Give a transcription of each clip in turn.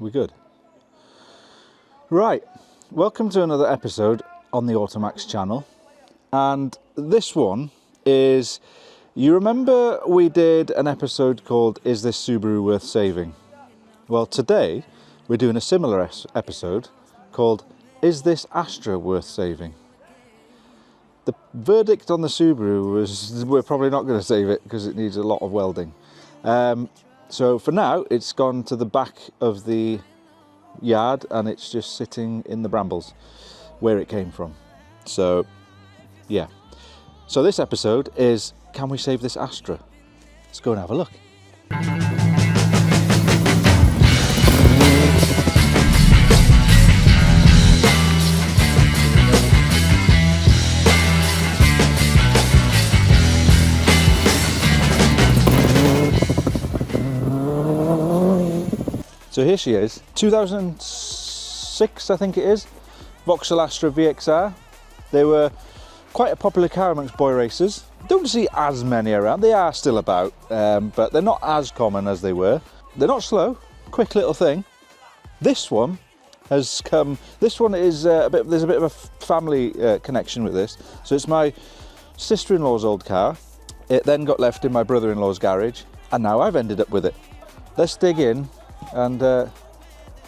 We good? Right, welcome to another episode on the AutoMax channel. And this one is, you remember we did an episode called Is This Subaru Worth Saving? Well, today we're doing a similar episode called Is This Astra Worth Saving? The verdict on the Subaru was we're probably not going to save it because it needs a lot of welding. So for now it's gone to the back of the yard and it's just sitting in the brambles where it came from. So yeah, so this episode is, can we save this Astra? Let's go and have a look. So here she is, 2006 I think it is, Vauxhall Astra VXR. They were quite a popular car amongst boy racers. Don't see as many around, they are still about, but they're not as common as they were. They're not slow, quick little thing. This one has come, this one is there's a bit of a family connection with this. So it's my sister-in-law's old car. It then got left in my brother-in-law's garage and now I've ended up with it. Let's dig in and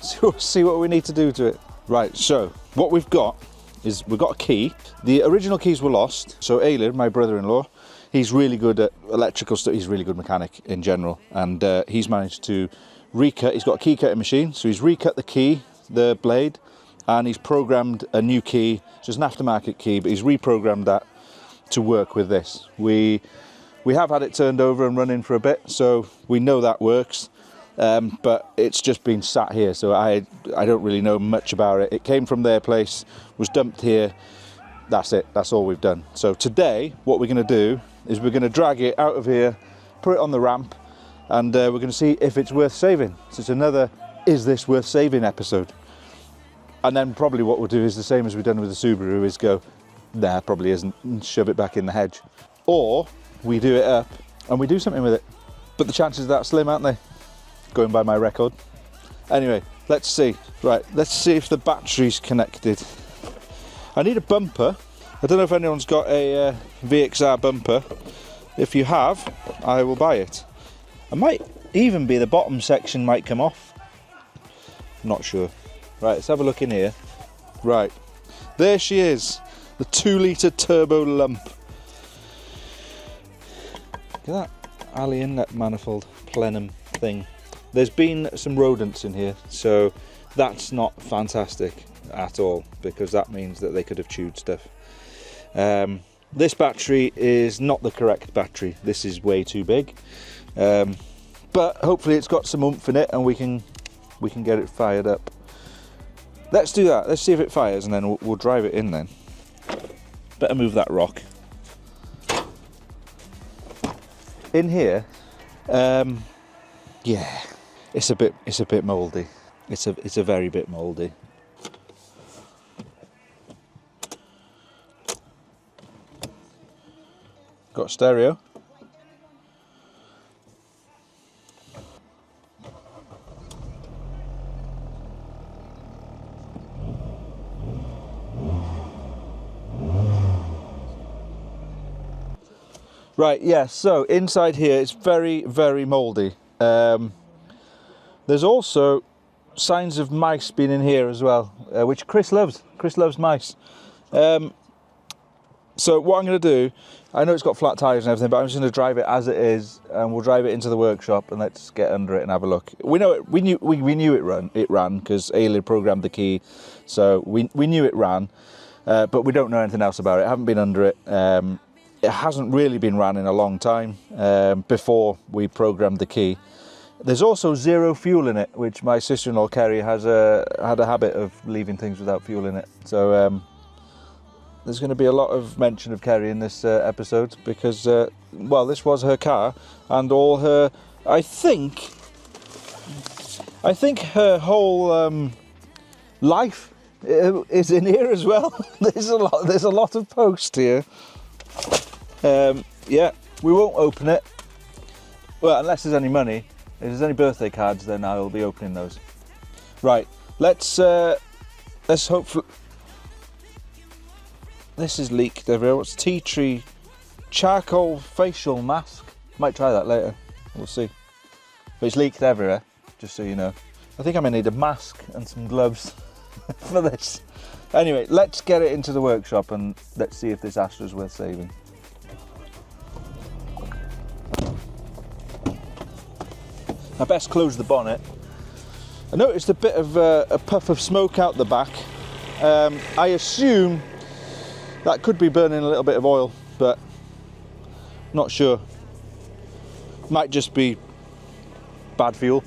see what we need to do to it. Right, so what we've got is we've got a key. The original keys were lost, so Aylin, my brother-in-law, he's really good at electrical stuff. He's a really good mechanic in general, and he's managed to recut. He's got a key cutting machine, so he's recut the key, the blade, and he's programmed a new key. It's just an aftermarket key, but he's reprogrammed that to work with this. We have had it turned over and running for a bit, so we know that works. But it's just been sat here, so I don't really know much about it. It came from their place, was dumped here. That's it, that's all we've done. So today what we're going to do is we're going to drag it out of here, put it on the ramp, and we're going to see if it's worth saving. So it's another Is This Worth Saving episode. And then probably what we'll do is the same as we've done with the Subaru, is go, nah, probably isn't, and shove it back in the hedge. Or we do it up and we do something with it. But the chances are that slim, aren't they? Going by my record. Anyway, let's see. Right, let's see if the battery's connected. I need a bumper. I don't know if anyone's got a VXR bumper. If you have, I will buy it. I might even be the bottom section might come off. Not sure. Right, let's have a look in here. Right, there she is. The 2-litre turbo lump. Look at that alley inlet manifold plenum thing. There's been some rodents in here, so that's not fantastic at all, because that means that they could have chewed stuff. This battery is not the correct battery. This is way too big, but hopefully it's got some oomph in it and we can get it fired up. Let's do that. Let's see if it fires, and then we'll drive it in then. Better move that rock. In here, yeah. It's a bit mouldy. It's a very bit mouldy. Got stereo. Right, yeah, so inside here it's very, very mouldy. There's also signs of mice being in here as well, which Chris loves. Chris loves mice. So what I'm going to do, I know it's got flat tyres and everything, but I'm just going to drive it as it is, and we'll drive it into the workshop and let's get under it and have a look. We know it. We knew it ran because Aylin programmed the key, so we knew it ran, but we don't know anything else about it. I haven't been under it. It hasn't really been ran in a long time before we programmed the key. There's also zero fuel in it, which my sister-in-law Kerry had a habit of leaving things without fuel in it. So there's going to be a lot of mention of Kerry in this episode because, well, this was her car, and all her, I think her whole life is in here as well. There's a lot of post here. Yeah, we won't open it. Well, unless there's any money. If there's any birthday cards, then I will be opening those. Right, let's hopefully... This is leaked everywhere. What's tea tree charcoal facial mask? Might try that later. We'll see. But it's leaked everywhere, just so you know. I think I may need a mask and some gloves for this. Anyway, let's get it into the workshop and let's see if this Astra is worth saving. I best close the bonnet. I noticed a bit of a puff of smoke out the back. I assume that could be burning a little bit of oil, but not sure. Might just be bad fuel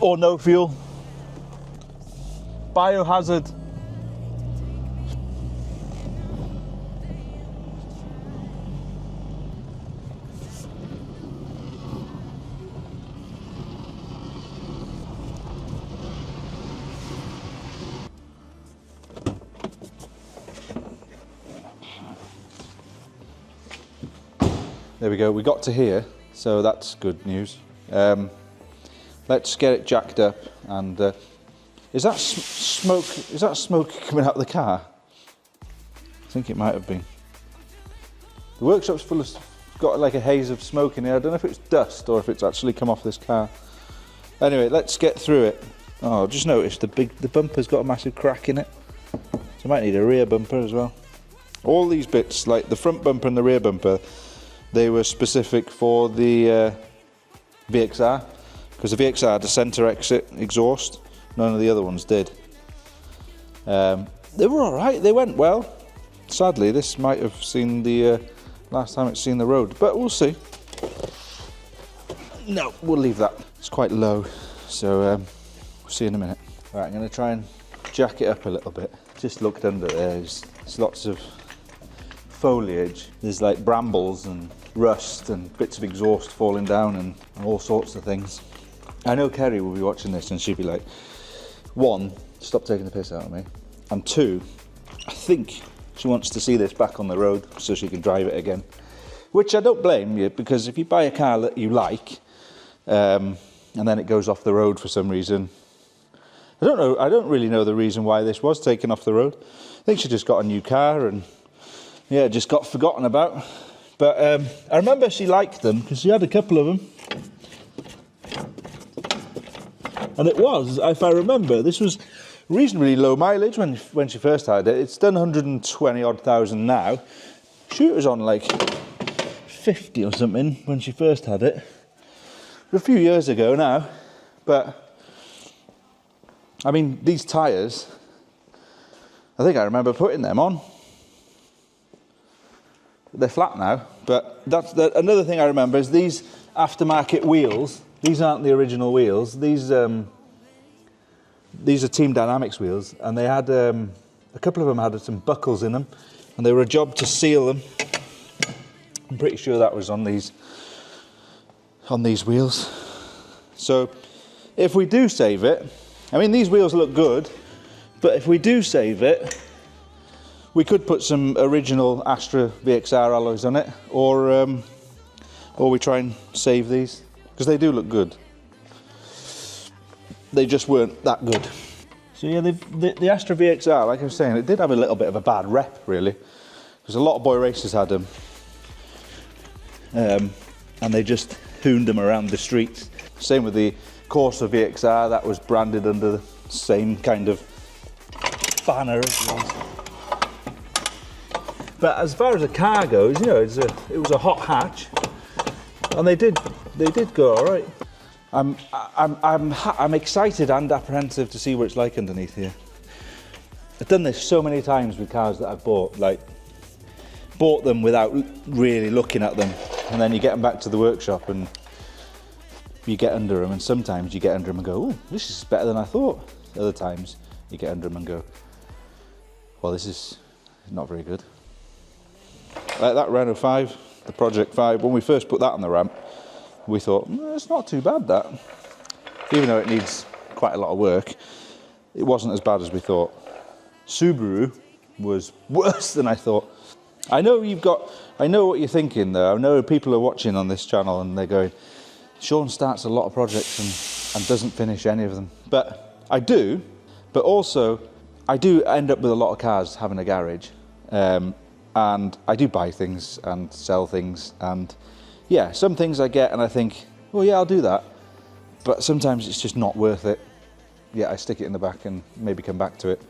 or no fuel. Biohazard. There we go, we got to here, so that's good news. Let's get it jacked up and is that smoke? Is that smoke coming out of the car? I think it might have been. The workshop's full of, got like a haze of smoke in here. I don't know if it's dust or if it's actually come off this car. Anyway, let's get through it. Oh, just noticed the bumper's got a massive crack in it, so I might need a rear bumper as well. All these bits, like the front bumper and the rear bumper, they were specific for the VXR, because the VXR had a centre exit exhaust. None of the other ones did. They were all right. They went well. Sadly, this might have seen the last time it's seen the road, but we'll see. No, we'll leave that. It's quite low, so we'll see in a minute. All right, I'm going to try and jack it up a little bit. Just looked under there. There's lots of foliage. There's like brambles and rust and bits of exhaust falling down and all sorts of things. I know Kerry will be watching this and she'll be like, one, stop taking the piss out of me, and two, I think she wants to see this back on the road so she can drive it again, which I don't blame you, because if you buy a car that you like and then it goes off the road for some reason, I don't really know the reason why this was taken off the road. I think she just got a new car and yeah, just got forgotten about. But I remember she liked them because she had a couple of them. And it was, if I remember, this was reasonably low mileage when she first had it. It's done 120 odd thousand now. Shoot, it was on like 50 or something when she first had it. A few years ago now. But, I mean, these tyres, I think I remember putting them on. They're flat now, but that's another thing I remember is these aftermarket wheels. These aren't the original wheels. These are Team Dynamics wheels, and they had a couple of them had some buckles in them, and they were a job to seal them. I'm pretty sure that was on these wheels. So if we do save it, I mean these wheels look good, but if we do save it, we could put some original Astra VXR alloys on it, or we try and save these, because they do look good. They just weren't that good. So yeah, the Astra VXR, like I was saying, it did have a little bit of a bad rep, really, because a lot of boy racers had them, and they just hooned them around the streets. Same with the Corsa VXR, that was branded under the same kind of banner as these. But as far as a car goes, you know, it was a hot hatch, and they did go all right. I'm excited and apprehensive to see what it's like underneath here. I've done this so many times with cars that I've bought, like bought them without really looking at them, and then you get them back to the workshop and you get under them, and sometimes you get under them and go, oh, this is better than I thought. Other times you get under them and go, well, this is not very good. Like that Renault 5, the Project 5, when we first put that on the ramp, we thought, it's not too bad, that. Even though it needs quite a lot of work, it wasn't as bad as we thought. Subaru was worse than I thought. I know what you're thinking though. I know people are watching on this channel and they're going, Sean starts a lot of projects and doesn't finish any of them. But I do, but also I do end up with a lot of cars having a garage, and I do buy things and sell things, and yeah, some things I get and I think, well, yeah, I'll do that, but sometimes it's just not worth it. Yeah, I stick it in the back and maybe come back to it.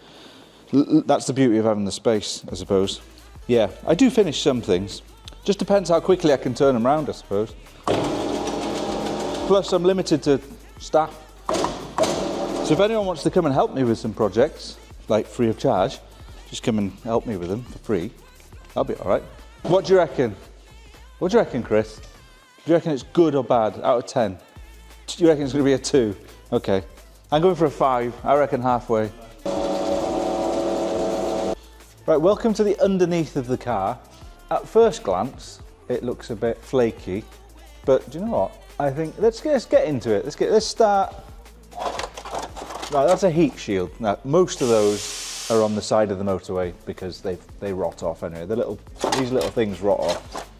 That's the beauty of having the space, I suppose. Yeah, I do finish some things. Just depends how quickly I can turn them around, I suppose. Plus, I'm limited to staff. So if anyone wants to come and help me with some projects, like free of charge, just come and help me with them for free. I'll be all right. What do you reckon? What do you reckon, Chris? Do you reckon it's good or bad out of 10? Do you reckon it's going to be a 2? Okay. I'm going for a 5. I reckon halfway. Right, welcome to the underneath of the car. At first glance, it looks a bit flaky, but do you know what? I think let's get into it. Let's start. Right, that's a heat shield. Now, most of those are on the side of the motorway because they rot off anyway. These little things rot off.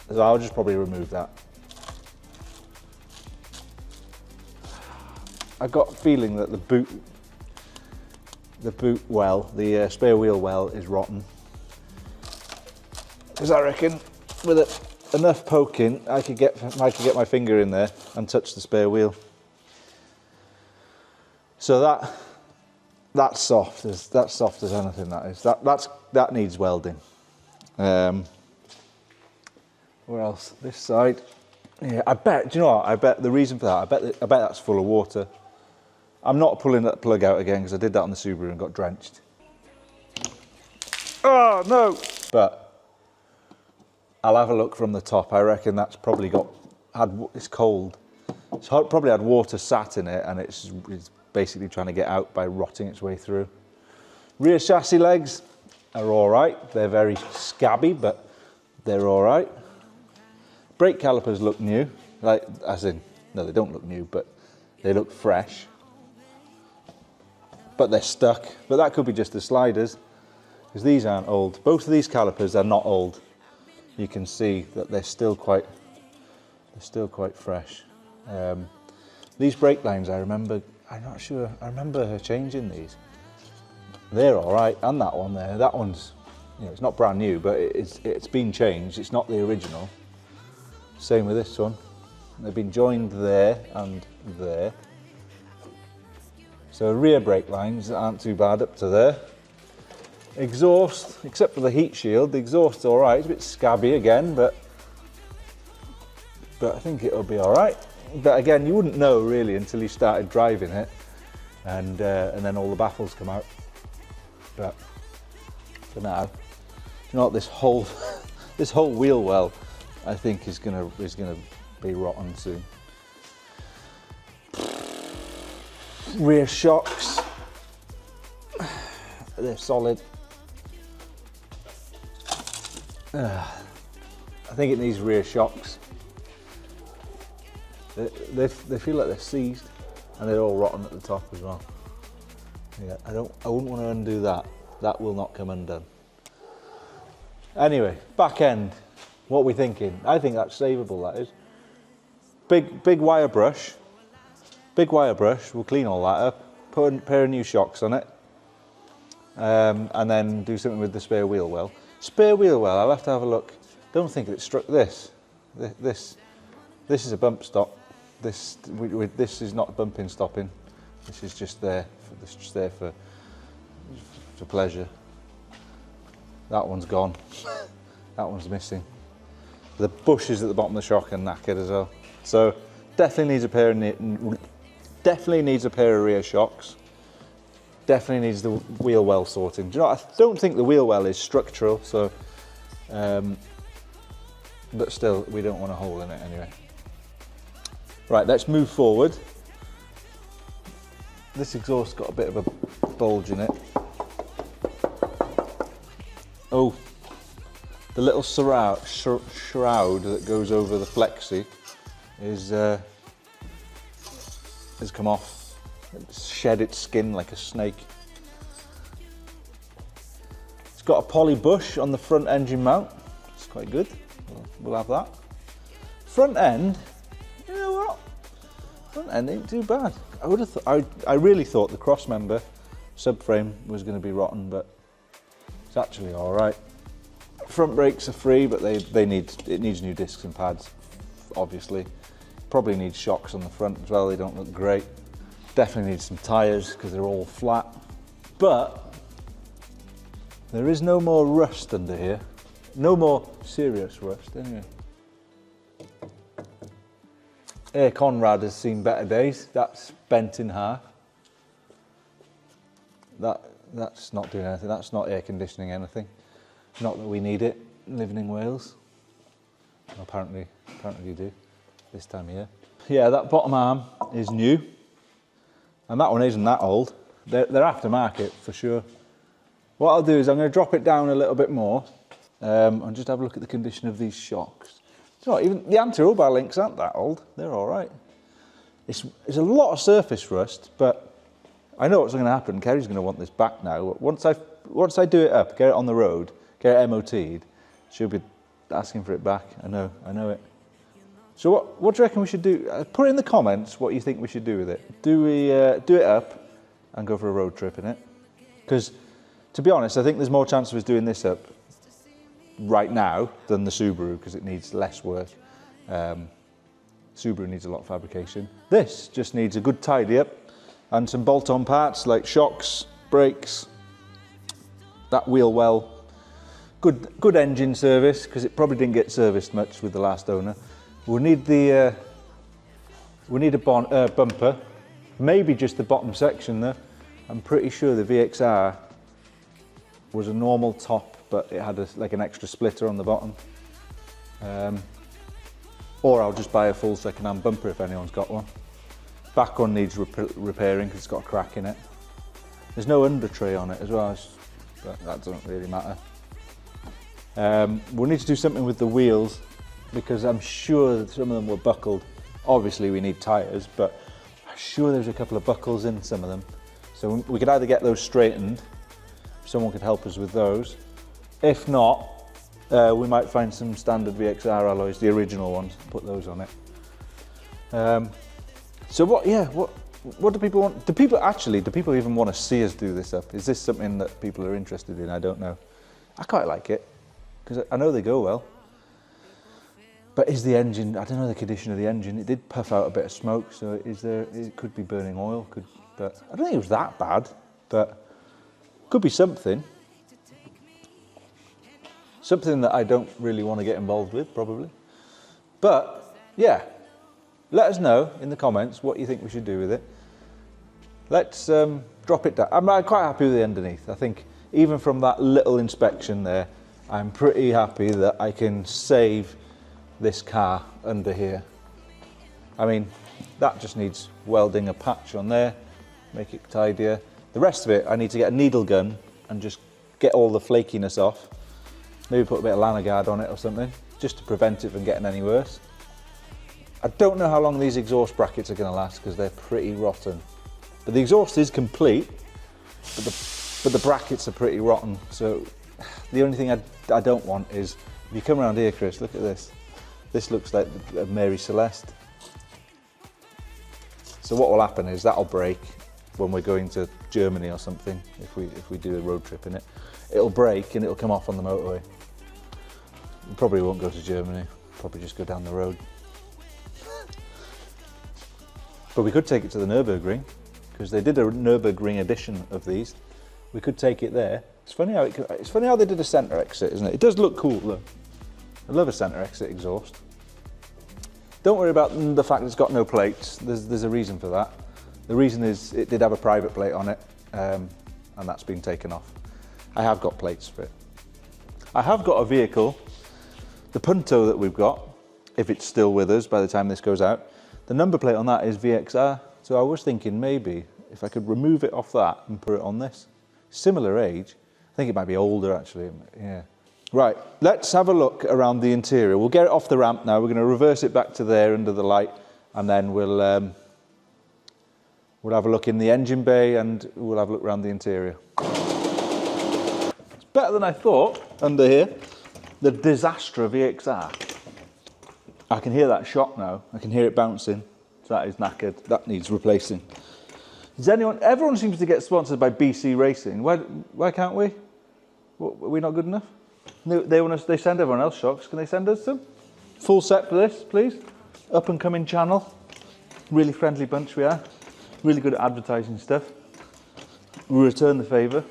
So I'll just probably remove that. I've got a feeling that the boot well, the spare wheel well is rotten. Because I reckon with enough poking, I could get my finger in there and touch the spare wheel. So that's soft as anything. That is. That needs welding. Where else? This side. Yeah, I bet. Do you know what? I bet the reason for that. I bet that's full of water. I'm not pulling that plug out again because I did that on the Subaru and got drenched. Oh no! But I'll have a look from the top. I reckon that's probably it's cold. It's probably had water sat in it and it's basically trying to get out by rotting its way through. Rear chassis legs are all right. They're very scabby, but they're all right. Brake calipers look new, no, they don't look new, but they look fresh. But they're stuck. But that could be just the sliders, because these aren't old. Both of these calipers are not old. You can see that they're still quite fresh. These brake lines, I'm not sure. I remember her changing these. They're all right, and that one there. That one's, it's not brand new, but it's been changed. It's not the original. Same with this one. They've been joined there and there. So rear brake lines aren't too bad up to there. Exhaust, except for the heat shield, the exhaust's all right. It's a bit scabby again, but I think it'll be all right. But again, you wouldn't know really until you started driving it, and then all the baffles come out. But for now, you know what? This whole wheel well, I think is gonna be rotten soon. Rear shocks, they're solid. I think it needs rear shocks. They feel like they're seized, and they're all rotten at the top as well. Yeah, I wouldn't want to undo that. That will not come undone. Anyway, back end. What are we thinking? I think that's savable. That is. Big wire brush. Big wire brush. We'll clean all that up. Put a pair of new shocks on it, and then do something with the spare wheel well. Spare wheel well. I'll have to have a look. Don't think it struck this. This is a bump stop. This is not bumping stopping. This is just there. For pleasure. That one's gone. That one's missing. The bushes at the bottom of the shock are knackered as well. So definitely needs a pair of rear shocks. Definitely needs the wheel well sorting. Do you know what? I don't think the wheel well is structural, so but still we don't want a hole in it anyway. Right, let's move forward. This exhaust's got a bit of a bulge in it. Oh, the little shroud that goes over the flexi has come off. It's shed its skin like a snake. It's got a poly bush on the front engine mount. It's quite good. We'll have that. Front end, you know what? front end ain't too bad. I really thought the cross member subframe was going to be rotten, but it's actually all right. Front brakes are free, but it needs new discs and pads, obviously. Probably needs shocks on the front as well. They don't look great. Definitely needs some tyres because they're all flat. But there is no more rust under here. No more serious rust anyway. Air Conrad has seen better days. That's bent in half. That's not doing anything. That's not air conditioning anything. Not that we need it living in Wales. Well, apparently you do this time of year. Yeah, that bottom arm is new, and that one isn't that old. They're aftermarket for sure. What I'll do is I'm going to drop it down a little bit more and just have a look at the condition of these shocks. You know what, even the anti-roll bar links aren't that old. They're all right. It's a lot of surface rust, but I know what's going to happen. Kerry's going to want this back now. Once I do it up, get it on the road, get it MOT'd, she'll be asking for it back. I know it. So what do you reckon we should do? Put in the comments what you think we should do with it. Do we do it up and go for a road trip in it? Because to be honest, I think there's more chance of us doing this up right now than the Subaru because it needs less work. Subaru needs a lot of fabrication. This just needs a good tidy up and some bolt-on parts like shocks, brakes, that wheel well. Good engine service because it probably didn't get serviced much with the last owner. We'll need a bumper, maybe just the bottom section there. I'm pretty sure the VXR was a normal top, but it had like an extra splitter on the bottom. Or I'll just buy a full second-hand bumper if anyone's got one. Back one needs repairing because it's got a crack in it. There's no under tray on it as well, but that doesn't really matter. We'll need to do something with the wheels because I'm sure that some of them were buckled. Obviously we need tyres, but I'm sure there's a couple of buckles in some of them. So we could either get those straightened, someone could help us with those. If not, we might find some standard VXR alloys, the original ones, put those on it. So what do people want? Do people even want to see us do this up? Is this something that people are interested in? I don't know. I quite like it, because I know they go well. But is the engine, I don't know the condition of the engine. It did puff out a bit of smoke, so it could be burning oil, but I don't think it was that bad, but could be something. Something that I don't really want to get involved with, probably. But, yeah, let us know in the comments what you think we should do with it. Let's drop it down. I'm quite happy with the underneath. I think even from that little inspection there, I'm pretty happy that I can save this car under here. I mean, that just needs welding a patch on there, make it tidier. The rest of it, I need to get a needle gun and just get all the flakiness off. Maybe put a bit of Lanagard on it or something, just to prevent it from getting any worse. I don't know how long these exhaust brackets are going to last because they're pretty rotten. But the exhaust is complete, but the brackets are pretty rotten. So the only thing I don't want is, if you come around here, Chris, look at this. This looks like Mary Celeste. So what will happen is that'll break when we're going to Germany or something, if we do a road trip in it. It'll break and it'll come off on the motorway. We probably won't go to Germany, probably just go down the road. But we could take it to the Nürburgring, because they did a Nürburgring edition of these. We could take it there. It's funny how they did a centre exit, isn't it? It does look cool, though. I love a centre exit exhaust. Don't worry about the fact it's got no plates. There's a reason for that. The reason is it did have a private plate on it, and that's been taken off. I have got plates for it. I have got a vehicle, the Punto that we've got, if it's still with us by the time this goes out. The number plate on that is VXR, so I was thinking maybe if I could remove it off that and put it on this. Similar age. I think it might be older actually, yeah. Right, let's have a look around the interior. We'll get it off the ramp now. We're going to reverse it back to there under the light, and then we'll have a look in the engine bay and we'll have a look around the interior. It's better than I thought under here. The Disastra VXR. I can hear that shock now. I can hear it bouncing. That is knackered. That needs replacing. Everyone seems to get sponsored by BC Racing. Why can't we? Are we not good enough? They send everyone else shocks. Can they send us some? Full set for this, please. Up and coming channel. Really friendly bunch we are. Really good at advertising stuff. We return the favour.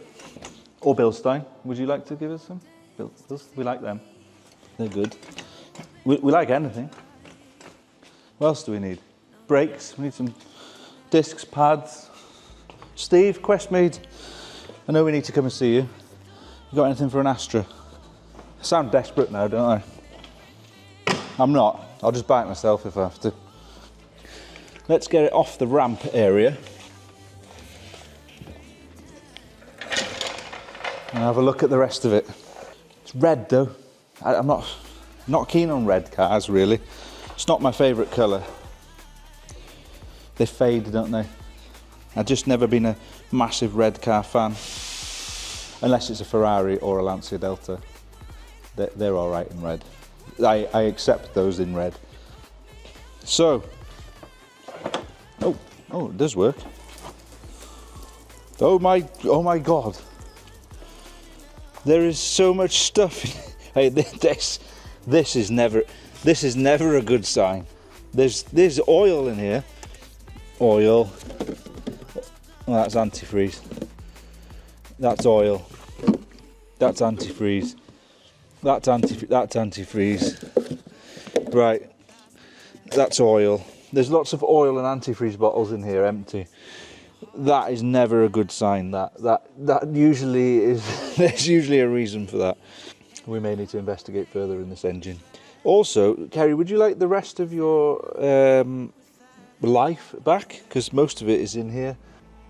Or Bilstein. Would you like to give us some? We like them. They're good. We like anything. What else do we need? Brakes. We need some discs, pads. Steve, Questmade. I know we need to come and see you. You got anything for an Astra? I sound desperate now, don't I? I'm not. I'll just buy it myself if I have to. Let's get it off the ramp area. And have a look at the rest of it. It's red though. I'm not keen on red cars really. It's not my favourite colour. They fade, don't they? I've just never been a massive red car fan. Unless it's a Ferrari or a Lancia Delta. They're all right in red. I accept those in red. So, oh, it does work. Oh my God. There is so much stuff. Hey, this is never a good sign. There's oil in here. Oil. Well, that's antifreeze. That's oil. That's antifreeze. That's antifreeze. Right. That's oil. There's lots of oil and antifreeze bottles in here, empty. That is never a good sign. That usually is. There's usually a reason for that. We may need to investigate further in this engine. Also, Kerry, would you like the rest of your life back? Because most of it is in here.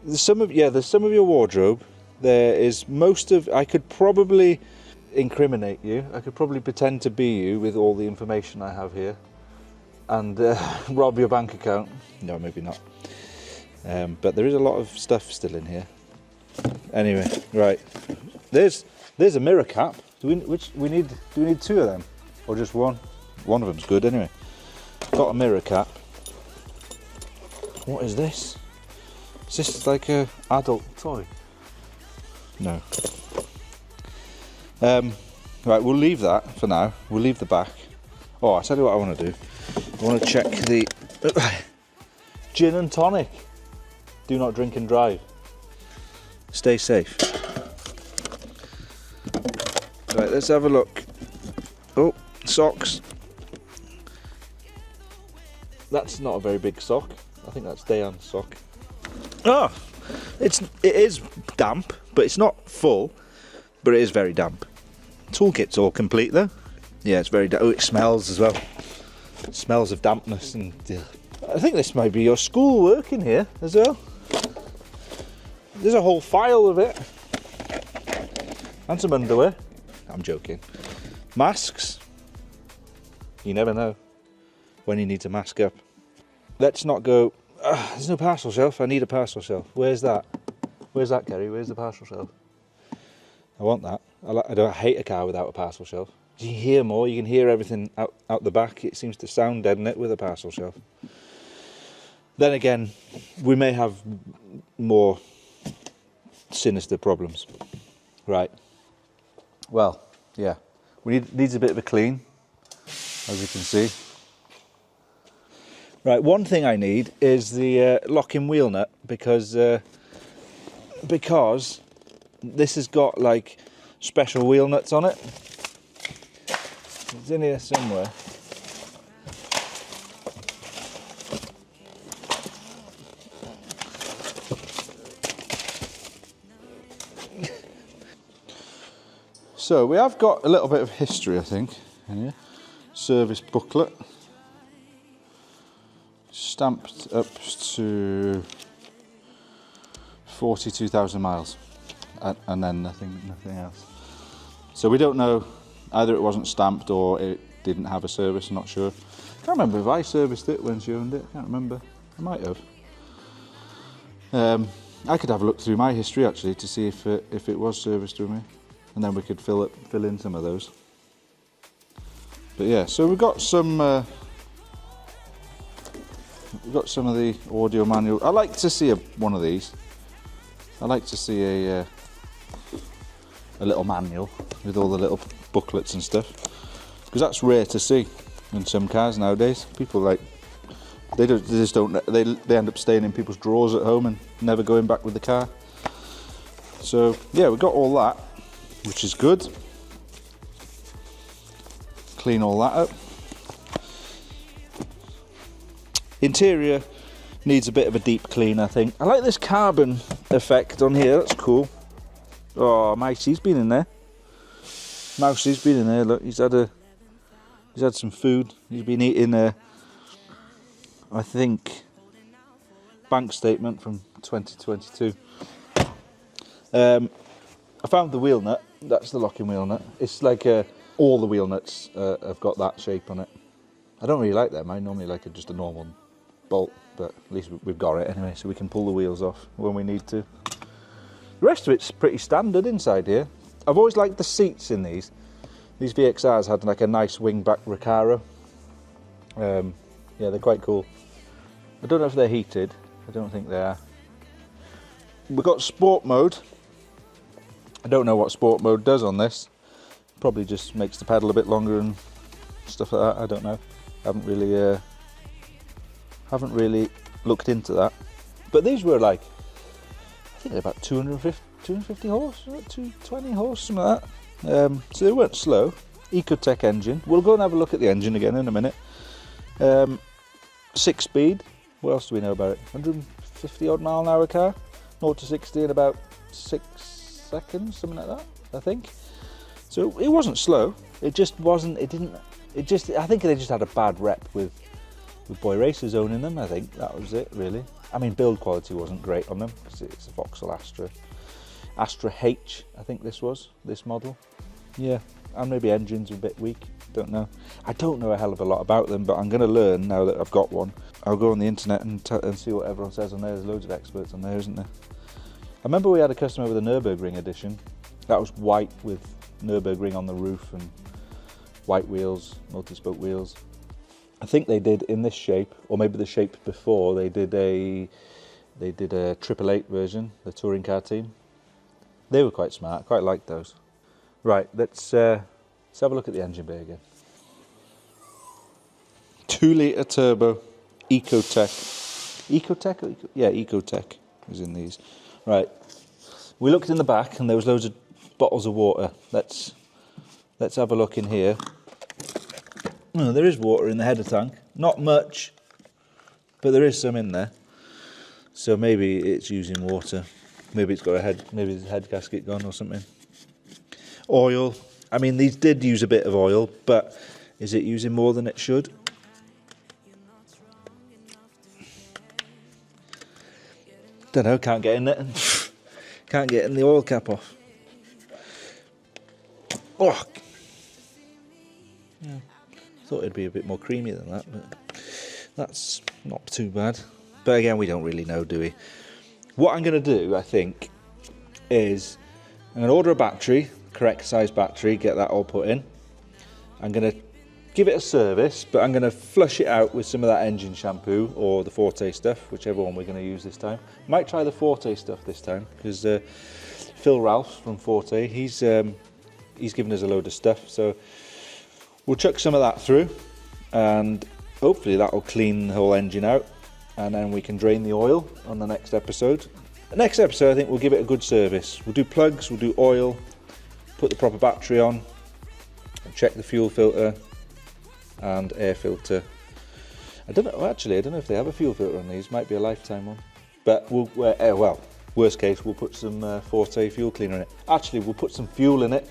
There's some of your wardrobe. There is most of. I could probably incriminate you. I could probably pretend to be you with all the information I have here, and rob your bank account. No, maybe not. But there is a lot of stuff still in here. Anyway, right. There's a mirror cap. Do we need two of them, or just one? One of them's good anyway. Got a mirror cap. What is this? Is this like a adult toy? No. Right, we'll leave that for now. We'll leave the back. Oh, I'll tell you what I want to do. I want to check the gin and tonic. Do not drink and drive. Stay safe. Right, let's have a look. Oh, socks. That's not a very big sock. I think that's Dayan's sock. Oh, it is damp, but it's not full. But it is very damp. Toolkit's all complete though. Yeah, it's very damp. Oh, it smells as well. It smells of dampness and. I think this might be your school work in here as well. There's a whole file of it. And some underwear. I'm joking. Masks. You never know when you need to mask up. Let's not go. There's no parcel shelf. I need a parcel shelf. Where's that? Where's that, Kerry? Where's the parcel shelf? I want that. I hate a car without a parcel shelf. You can hear more. You can hear everything out the back. It seems to sound dead in it with a parcel shelf. Then again, we may have more sinister problems. Right. Well, yeah. Needs a bit of a clean, as you can see. Right, one thing I need is the locking wheel nut because this has got like special wheel nuts on it. It's in here somewhere. So we have got a little bit of history, I think, in here. Service booklet. Stamped up to 42,000 miles. And then nothing else. So we don't know, either it wasn't stamped or it didn't have a service, I'm not sure. Can't remember if I serviced it when she owned it, can't remember. I might have. I could have a look through my history actually to see if it was serviced with me, and then we could fill in some of those. But yeah, so we've got some we've got some of the audio manual. I like to see one of these. I like to see a little manual with all the little booklets and stuff, because that's rare to see in some cars nowadays. People they end up staying in people's drawers at home and never going back with the car. So yeah, we've got all that, which is good. Clean all that up. Interior needs a bit of a deep clean, I think. I like this carbon effect on here, that's cool. Oh, Mousie's been in there. Mousie's been in there, look, he's had some food. He's been eating I think, bank statement from 2022. I found the wheel nut, that's the locking wheel nut. It's like all the wheel nuts have got that shape on it. I don't really like them, I normally like just a normal bolt, but at least we've got it anyway, so we can pull the wheels off when we need to. The rest of it's pretty standard inside here. I've always liked the seats in these. These VXRs had like a nice wingback Recaro. Yeah, they're quite cool. I don't know if they're heated. I don't think they are. We've got sport mode. I don't know what sport mode does on this. Probably just makes the pedal a bit longer and stuff like that. I don't know. Haven't really looked into that. But these were like, I think they're about 250 horse, 220 horse, something like that. So they weren't slow. Ecotech engine. We'll go and have a look at the engine again in a minute. 6-speed. What else do we know about it? 150 odd mile an hour car. 0 to 60 in about 6 seconds, something like that, I think. So it wasn't slow. It just wasn't. I think they just had a bad rep with boy racers owning them. I think that was it, really. I mean, build quality wasn't great on them because it's a Vauxhall Astra H. I think this model. Yeah, and maybe engines were a bit weak. Don't know. I don't know a hell of a lot about them, but I'm going to learn now that I've got one. I'll go on the internet and see what everyone says on there. There's loads of experts on there, isn't there? I remember we had a customer with a Nürburgring edition. That was white with Nürburgring on the roof and white wheels, multi-spoke wheels. I think they did in this shape, or maybe the shape before. They did a 888 version, the touring car team. They were quite smart. I quite liked those. Right, let's have a look at the engine bay again. 2-litre turbo, Ecotech. Ecotech? Yeah, Ecotech is in these. Right, we looked in the back and there was loads of bottles of water. Let's have a look in here. Oh, there is water in the header tank. Not much, but there is some in there. So maybe it's using water. Maybe it's got maybe the head gasket gone or something. Oil. I mean, these did use a bit of oil, but is it using more than it should? Don't know, can't get in it. Can't get in the oil cap off. Oh! Yeah. Thought it'd be a bit more creamy than that, but that's not too bad. But again, we don't really know, do we? What I'm going to do, I think, is I'm going to order a battery, correct size battery, get that all put in. I'm going to give it a service, but I'm going to flush it out with some of that engine shampoo or the Forte stuff, whichever one we're going to use this time. Might try the Forte stuff this time, because Phil Ralph from Forte, he's given us a load of stuff, so we'll chuck some of that through, and hopefully that will clean the whole engine out, and then we can drain the oil on the next episode. The next episode, I think we'll give it a good service. We'll do plugs, we'll do oil, put the proper battery on, check the fuel filter and air filter. I don't know if they have a fuel filter on these. Might be a lifetime one, but well, worst case, we'll put some Forte fuel cleaner in it. Actually, we'll put some fuel in it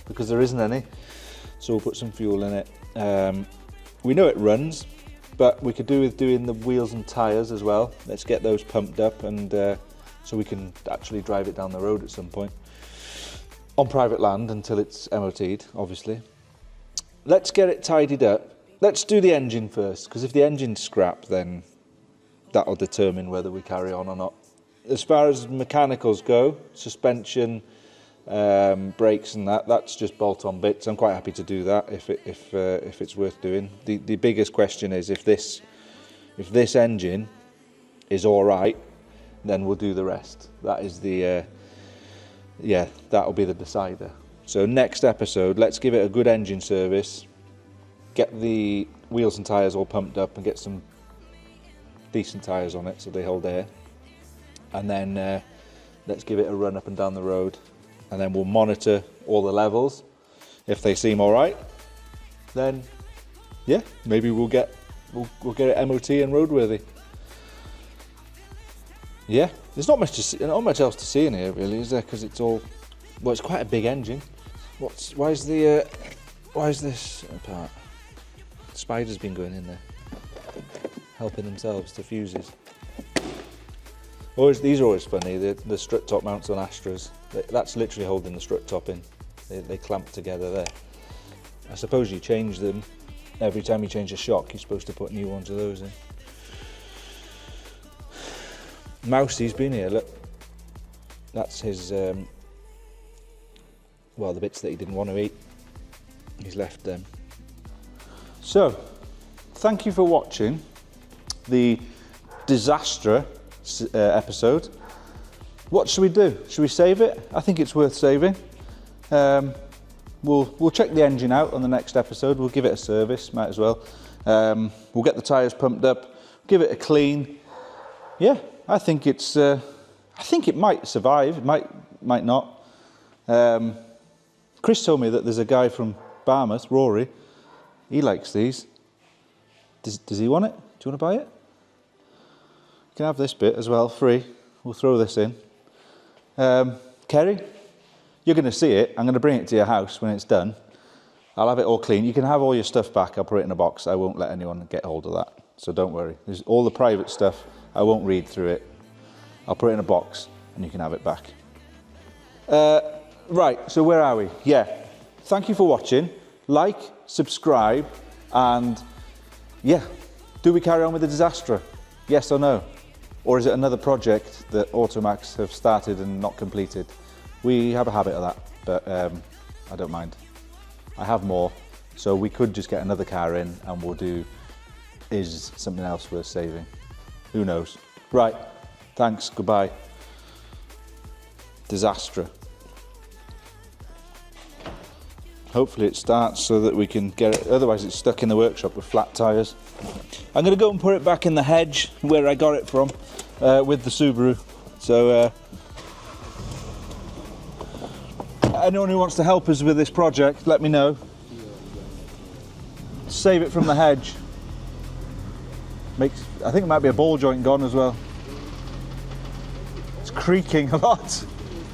because there isn't any, so we'll put some fuel in it. We know it runs, but we could do with doing the wheels and tyres as well. Let's get those pumped up, and so we can actually drive it down the road at some point on private land until it's MOT'd, obviously. Let's get it tidied up. Let's do the engine first, because if the engine's scrap, then that'll determine whether we carry on or not. As far as mechanicals go, suspension, brakes and that's just bolt-on bits. I'm quite happy to do that if it's worth doing. The biggest question is if this If this engine is all right, then we'll do the rest. That is the, yeah, that'll be the decider. So next episode, let's give it a good engine service, get the wheels and tyres all pumped up and get some decent tyres on it so they hold air. And then let's give it a run up and down the road, and then we'll monitor all the levels. If they seem all right, then yeah, maybe we'll get it MOT and roadworthy. Yeah, there's not much else to see in here really, is there? Because it's all, well, it's quite a big engine. Why is this apart? Spiders been going in there, helping themselves to fuses. These are always funny. The strut top mounts on Astras. That's literally holding the strut top in. They clamp together there. I suppose you change them every time you change a shock. You're supposed to put new ones of those in. Mousie's been here. Look, that's his. Well, the bits that he didn't want to eat, he's left them. So, thank you for watching the Disastra episode. What should we do? Should we save it? I think it's worth saving. We'll check the engine out on the next episode. We'll give it a service, might as well. We'll get the tyres pumped up, give it a clean. Yeah, I think it's. I think it might survive. It might not. Chris told me that there's a guy from Barmouth, Rory. He likes these. Does he want it? Do you want to buy it? You can have this bit as well, free. We'll throw this in. Kerry, you're going to see it. I'm going to bring it to your house when it's done. I'll have it all clean. You can have all your stuff back. I'll put it in a box. I won't let anyone get hold of that. So don't worry. There's all the private stuff. I won't read through it. I'll put it in a box and you can have it back. Right, so where are we? Yeah, thank you for watching. Like, subscribe, and yeah, do we carry on with the Disastra? Yes or no? Or is it another project that AutoMax have started and not completed? We have a habit of that, but I don't mind. I have more, so we could just get another car in and we'll do, is something else worth saving? Who knows? Right, thanks, goodbye. Disastra. Hopefully it starts so that we can get it, otherwise it's stuck in the workshop with flat tyres. I'm going to go and put it back in the hedge where I got it from with the Subaru. So anyone who wants to help us with this project, let me know. Save it from the hedge. I think it might be a ball joint gone as well. It's creaking a lot.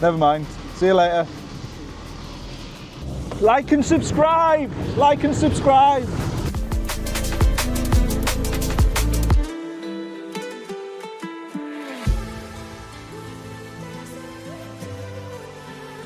Never mind. See you later. Like and subscribe! Like and subscribe!